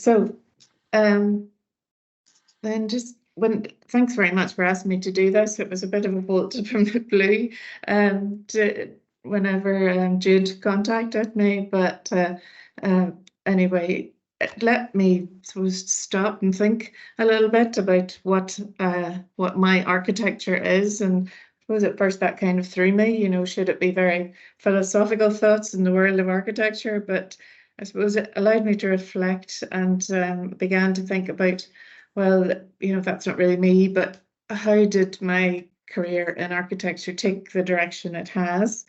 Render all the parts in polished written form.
So um, then thanks very much for asking me to do this. It was a bit of a bolt from the blue whenever Jude contacted me. But anyway, let me stop and think a little bit about what my architecture is. And was at first that kind of threw me, should it be very philosophical thoughts in the world of architecture? But I suppose it allowed me to reflect and began to think about, well, that's not really me, but how did my career in architecture take the direction it has?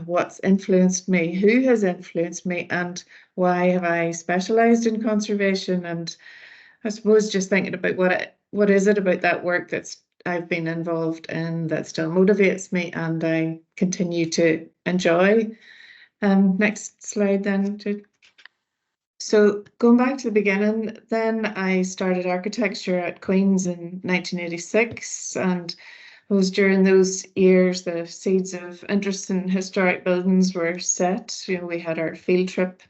What's influenced me, who has influenced me, and why have I specialized in conservation? And I suppose just thinking about what is it about that work that's I've been involved in that still motivates me and I continue to enjoy. Next slide then. So going back to the beginning, then I started architecture at Queen's in 1986, and it was during those years the seeds of interest in historic buildings were set. We had our field trip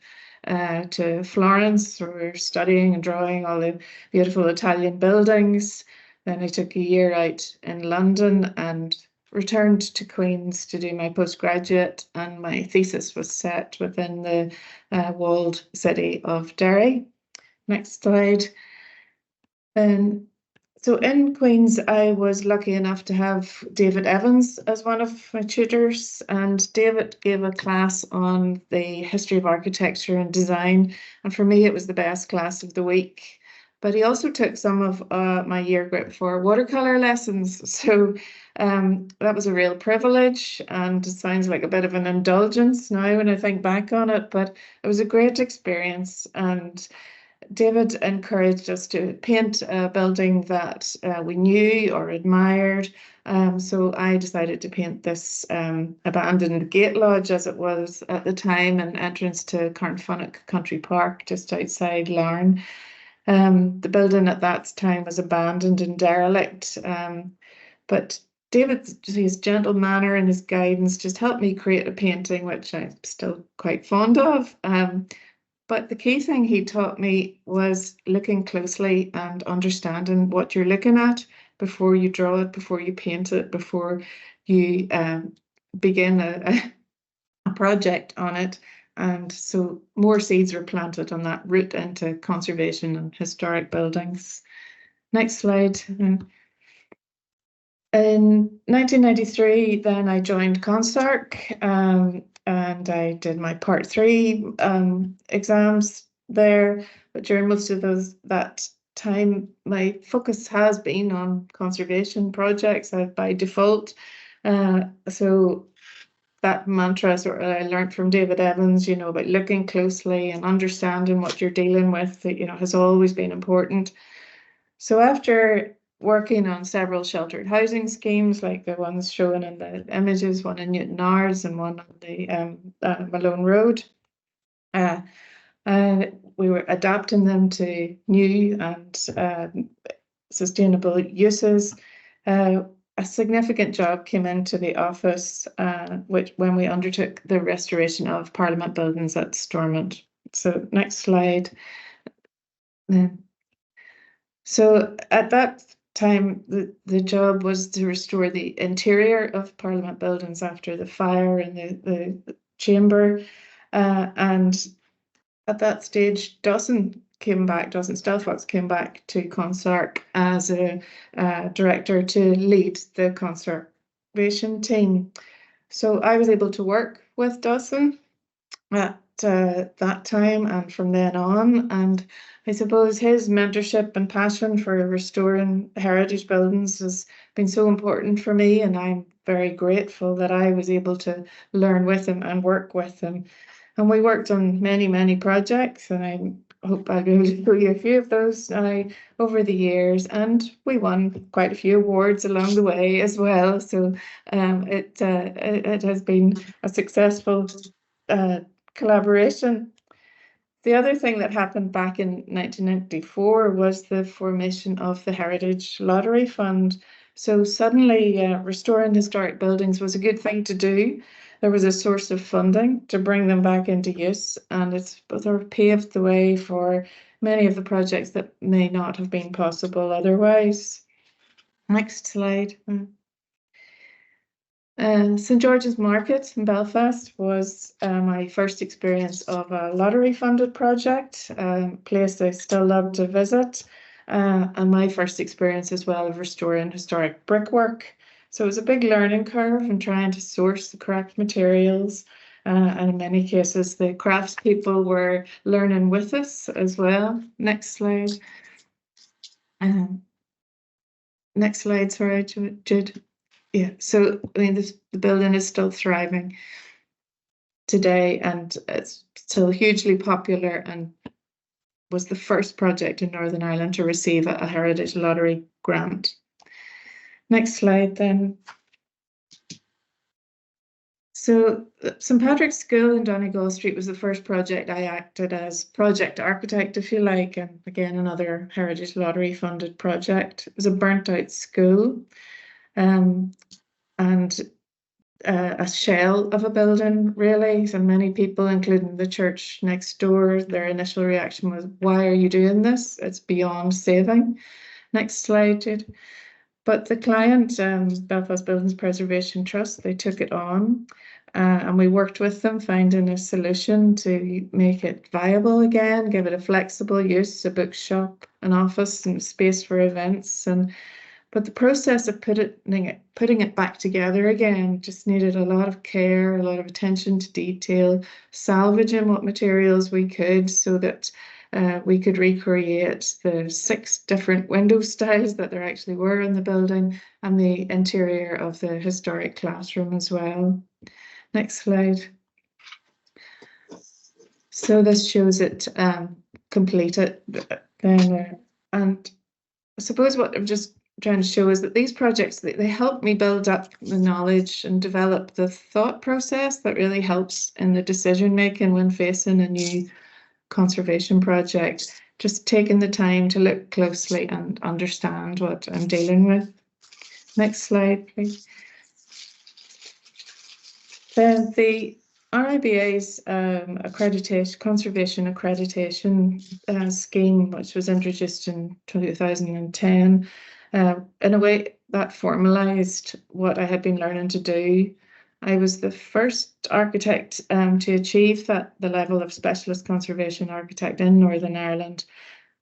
to Florence. We were studying and drawing all the beautiful Italian buildings. Then I took a year out in London and returned to Queen's to do my postgraduate, and my thesis was set within the walled city of Derry. Next slide. So in Queen's, I was lucky enough to have David Evans as one of my tutors, and David gave a class on the history of architecture and design, and for me it was the best class of the week. But he also took some of my year group for watercolor lessons, so that was a real privilege, and it sounds like a bit of an indulgence now when I think back on it, but it was a great experience. And David encouraged us to paint a building that we knew or admired. So I decided to paint this abandoned gate lodge, as it was at the time, an entrance to Carnfunnock Country Park just outside Larne. The building at that time was abandoned and derelict, but his gentle manner and his guidance just helped me create a painting, which I'm still quite fond of. But the key thing he taught me was looking closely and understanding what you're looking at before you draw it, before you paint it, before you begin a project on it. And so more seeds were planted on that route into conservation and historic buildings. Next slide. In 1993, then I joined ConsArch, and I did my Part 3 exams there. But during most of that time, my focus has been on conservation projects by default. So that mantra sort of I learned from David Evans, about looking closely and understanding what you're dealing with, has always been important. So after working on several sheltered housing schemes, like the ones shown in the images, one in Newtownards and one on the Malone Road, we were adapting them to new and sustainable uses. A significant job came into the office when we undertook the restoration of Parliament buildings at Stormont. So next slide. So at that time, the job was to restore the interior of Parliament buildings after the fire in the chamber. And at that stage, Dawson Stelfox came back to ConsArch as a director to lead the conservation team. So I was able to work with Dawson at that time and from then on. And I suppose his mentorship and passion for restoring heritage buildings has been so important for me, and I'm very grateful that I was able to learn with him and work with him. And we worked on many, many projects, and I hope I'll be able to show you a few of those over the years. And we won quite a few awards along the way as well. So it has been a successful collaboration. The other thing that happened back in 1994 was the formation of the Heritage Lottery Fund. So suddenly restoring historic buildings was a good thing to do. there was a source of funding to bring them back into use, and it's sort of paved the way for many of the projects that may not have been possible otherwise. Next slide. St George's Market in Belfast was my first experience of a lottery-funded project, a place I still love to visit, and my first experience as well of restoring historic brickwork. So it was a big learning curve in trying to source the correct materials, and in many cases the craftspeople were learning with us as well. Next slide. Next slide, sorry, Jude. Yeah, so I mean, the building is still thriving today, and it's still hugely popular, and was the first project in Northern Ireland to receive a Heritage Lottery grant. Next slide, then. So St Patrick's School in Donegal Street was the first project I acted as project architect, if you like, and again, another Heritage Lottery funded project. It was a burnt out school. And a shell of a building, really. So many people, including the church next door, their initial reaction was, why are you doing this? It's beyond saving. Next slide, Jude. But the client, Belfast Buildings Preservation Trust, they took it on, and we worked with them, finding a solution to make it viable again, give it a flexible use, a bookshop, an office, and space for events. But the process of putting it back together again just needed a lot of care, a lot of attention to detail, salvaging what materials we could so that we could recreate the 6 different window styles that there actually were in the building, and the interior of the historic classroom as well. Next slide. So this shows it completed. And I suppose what I'm just trying to show is that these projects, they help me build up the knowledge and develop the thought process that really helps in the decision making when facing a new conservation project. Just taking the time to look closely and understand what I'm dealing with. Next slide, please. Then the RIBA's accreditation, conservation accreditation scheme, which was introduced in 2010, in a way that formalised what I had been learning to do. I was the first architect to achieve the level of specialist conservation architect in Northern Ireland.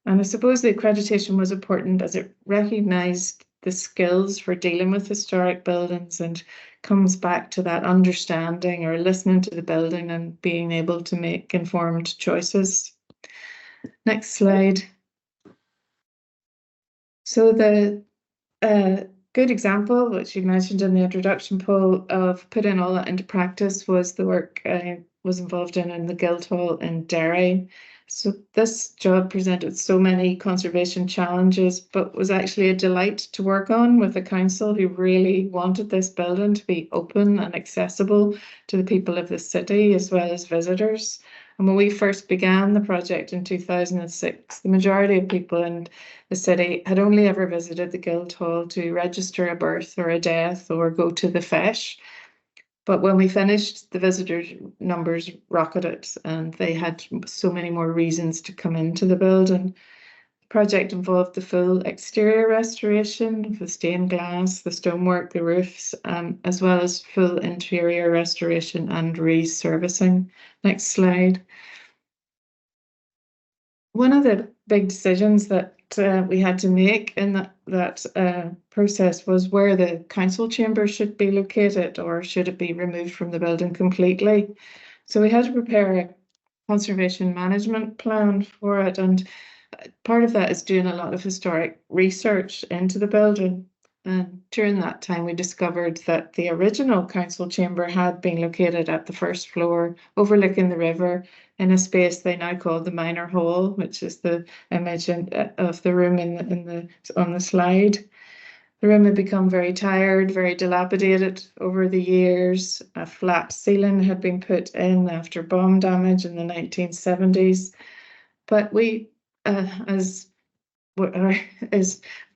And I suppose the accreditation was important as it recognised the skills for dealing with historic buildings and comes back to that understanding or listening to the building and being able to make informed choices. Next slide. So the good example, which you mentioned in the introduction, Paul, of putting all that into practice was the work I was involved in the Guildhall in Derry. So this job presented so many conservation challenges, but was actually a delight to work on with a council who really wanted this building to be open and accessible to the people of the city as well as visitors. And when we first began the project in 2006, the majority of people in the city had only ever visited the Guildhall to register a birth or a death or go to the feis. But when we finished, the visitor numbers rocketed and they had so many more reasons to come into the building. The project involved the full exterior restoration of the stained glass, the stonework, the roofs, as well as full interior restoration and resurfacing. Next slide. One of the big decisions that we had to make in that process was where the council chamber should be located, or should it be removed from the building completely. So we had to prepare a conservation management plan for it, and part of that is doing a lot of historic research into the building. And during that time, we discovered that the original council chamber had been located at the first floor, overlooking the river, in a space they now call the Minor Hall, which is the image of the room on the slide. The room had become very tired, very dilapidated over the years. A flat ceiling had been put in after bomb damage in the 1970s. But we, as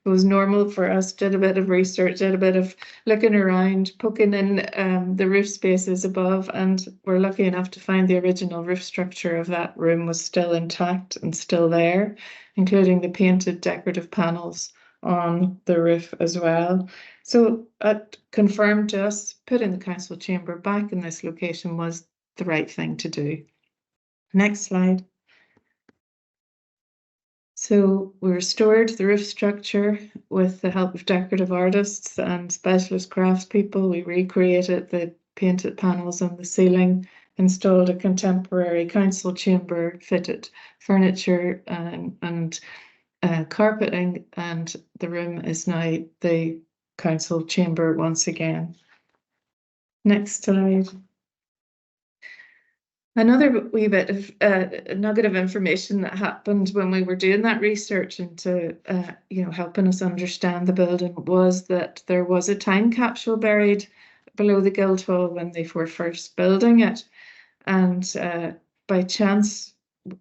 it was normal for us, did a bit of research, did a bit of looking around, poking in the roof spaces above, and we're lucky enough to find the original roof structure of that room was still intact and still there, including the painted decorative panels on the roof as well. So it confirmed to us putting the council chamber back in this location was the right thing to do. Next slide. So we restored the roof structure with the help of decorative artists and specialist craftspeople. We recreated the painted panels on the ceiling, installed a contemporary council chamber, fitted furniture and carpeting, and the room is now the council chamber once again. Next slide. Another wee bit of nugget of information that happened when we were doing that research into, helping us understand the building was that there was a time capsule buried below the Guildhall when they were first building it. And by chance,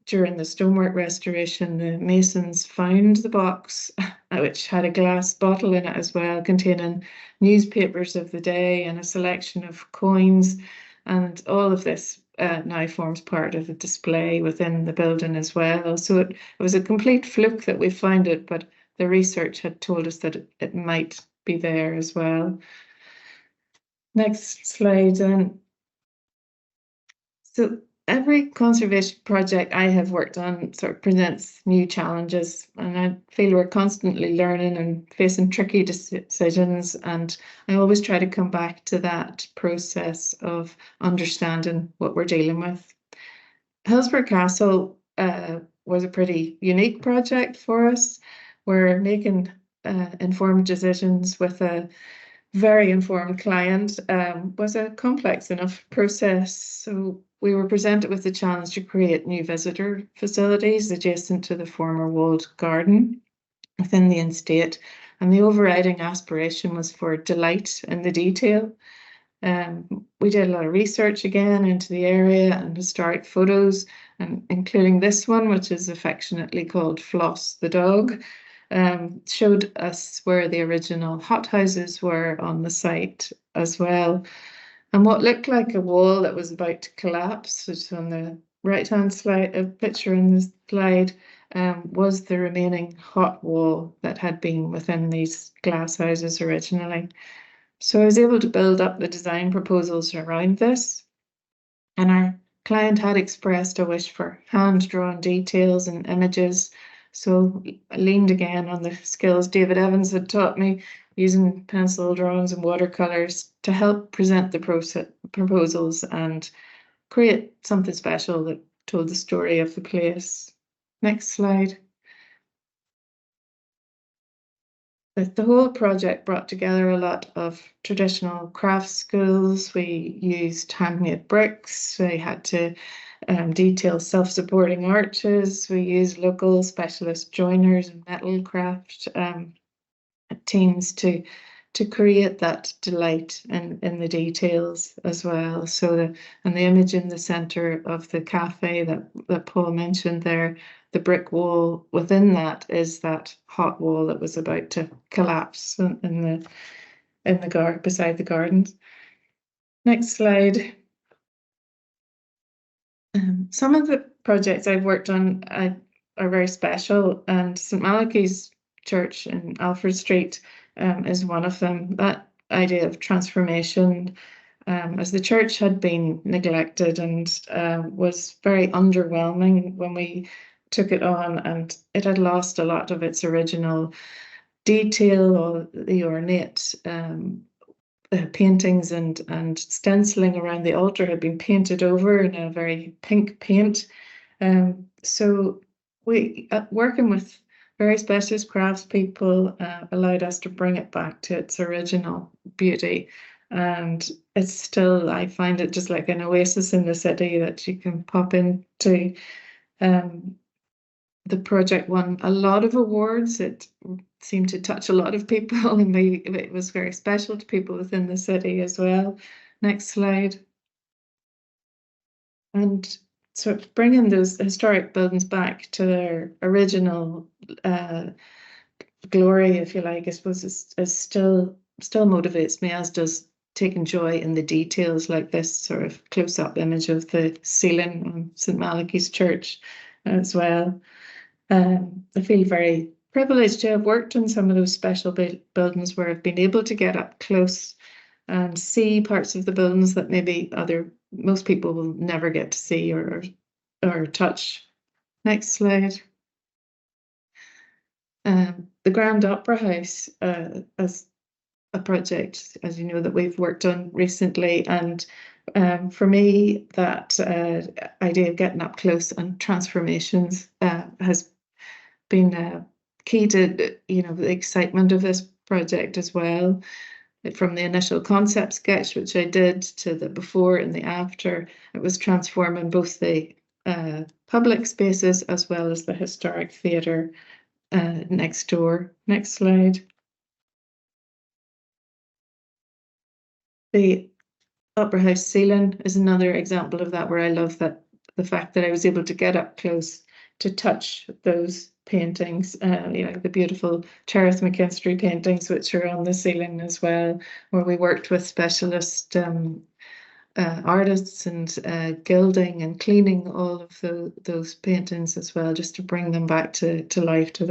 during the stonework restoration, the masons found the box, which had a glass bottle in it as well, containing newspapers of the day and a selection of coins. And all of this now forms part of the display within the building as well. So it was a complete fluke that we found it, but the research had told us that it might be there as well. Next slide. So every conservation project I have worked on sort of presents new challenges, and I feel we're constantly learning and facing tricky decisions. And I always try to come back to that process of understanding what we're dealing with. Hillsborough Castle was a pretty unique project for us. We're making informed decisions with a very informed client. Was a complex enough process. So we were presented with the challenge to create new visitor facilities adjacent to the former walled garden within the estate. And the overriding aspiration was for delight in the detail. We did a lot of research again into the area and historic photos, and including this one, which is affectionately called Floss the dog, showed us where the original hothouses were on the site as well. And what looked like a wall that was about to collapse, which is on the right-hand slide, a picture in the slide, was the remaining hot wall that had been within these glass houses originally. So I was able to build up the design proposals around this, and our client had expressed a wish for hand-drawn details and images. So I leaned again on the skills David Evans had taught me, using pencil drawings and watercolors to help present the proposals and create something special that told the story of the place. Next slide. The whole project brought together a lot of traditional craft skills. We used handmade bricks. We had to detail self-supporting arches. We used local specialist joiners and metal craft teams to create that delight in the details as well. So the image in the center of the cafe that Paul mentioned there, the brick wall within that is that hot wall that was about to collapse in the garden beside the gardens. Next slide. Some of the projects I've worked on are very special, and St Malachy's Church in Alfred Street is one of them. That idea of transformation, as the church had been neglected and was very underwhelming when we took it on, and it had lost a lot of its original detail, or the ornate paintings and stenciling around the altar had been painted over in a very pink paint. So we, working with very specialist craftspeople, allowed us to bring it back to its original beauty. And it's still, I find it just like an oasis in the city that you can pop into. The project won a lot of awards. It seemed to touch a lot of people, and it was very special to people within the city as well. Next slide. And so bringing those historic buildings back to their original glory, if you like, I suppose, is still motivates me, as does taking joy in the details, like this sort of close-up image of the ceiling on St. Malachy's Church as well. I feel very privileged to have worked in some of those special buildings where I've been able to get up close and see parts of the buildings that maybe most people will never get to see or touch. Next slide. The Grand Opera House, as a project, as you know, that we've worked on recently, and for me, that idea of getting up close and transformations has been key to the excitement of this project as well. From the initial concept sketch, which I did, to the before and the after, it was transforming both the public spaces as well as the historic theatre next door. Next slide. The Opera House ceiling is another example of that, where I love that the fact that I was able to get up close to touch those paintings, the beautiful Cherith McKinstry paintings, which are on the ceiling as well, where we worked with specialist artists and gilding and cleaning all of those paintings as well, just to bring them back to life, to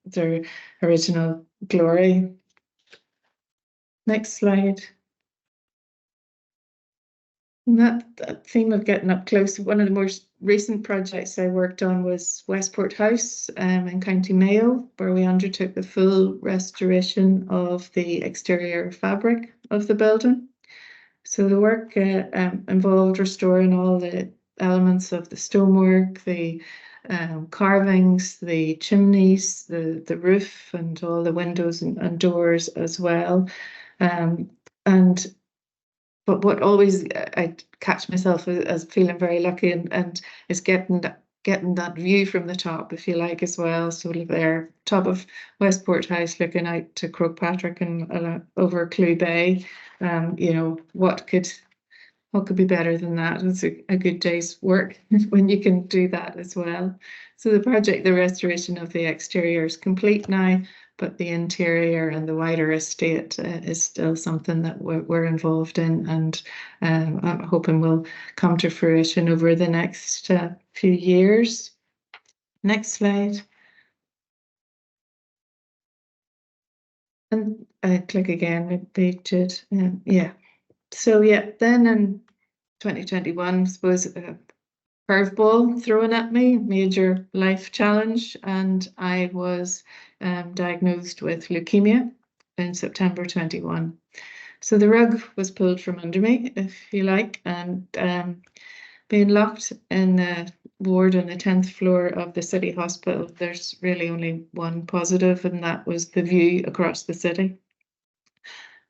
their original glory. Next slide. And that theme of getting up close, one of the most recent projects I worked on was Westport House in County Mayo, where we undertook the full restoration of the exterior fabric of the building. So the work involved restoring all the elements of the stonework, the carvings, the chimneys, the roof, and all the windows and doors as well. But what always I catch myself as feeling very lucky and is getting that view from the top, if you like, as well. Sort of there, top of Westport House, looking out to Croagh and over Clew Bay. What could be better than that? It's a good day's work when you can do that as well. So the restoration of the exterior is complete now, but the interior and the wider estate is still something that we're involved in, and I'm hoping will come to fruition over the next few years. Next slide. And click again, maybe, Jude. Yeah. So yeah, then in 2021, I suppose, curveball thrown at me, major life challenge, and I was diagnosed with leukemia in September 21. So the rug was pulled from under me, if you like, and being locked in a ward on the 10th floor of the city hospital, there's really only one positive, and that was the view across the city.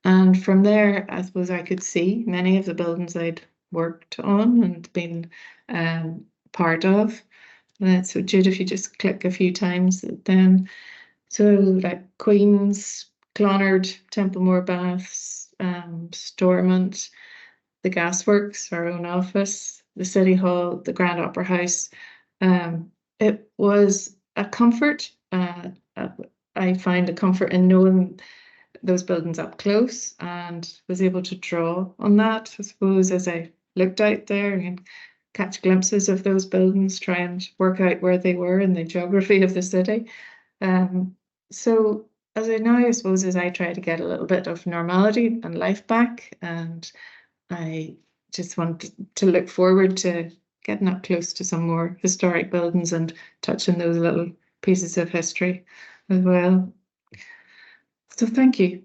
And from there, I suppose I could see many of the buildings I'd worked on and been part of. So Jude, if you just click a few times, then so like Queen's, Clonard, Templemore Baths, Stormont, the Gasworks, our own office, the City Hall, the Grand Opera House. It was a comfort. I find a comfort in knowing those buildings up close, and was able to draw on that, I suppose, as I looked out there and catch glimpses of those buildings, try and work out where they were in the geography of the city. So as I suppose, as I try to get a little bit of normality and life back, and I just want to look forward to getting up close to some more historic buildings and touching those little pieces of history as well. So thank you.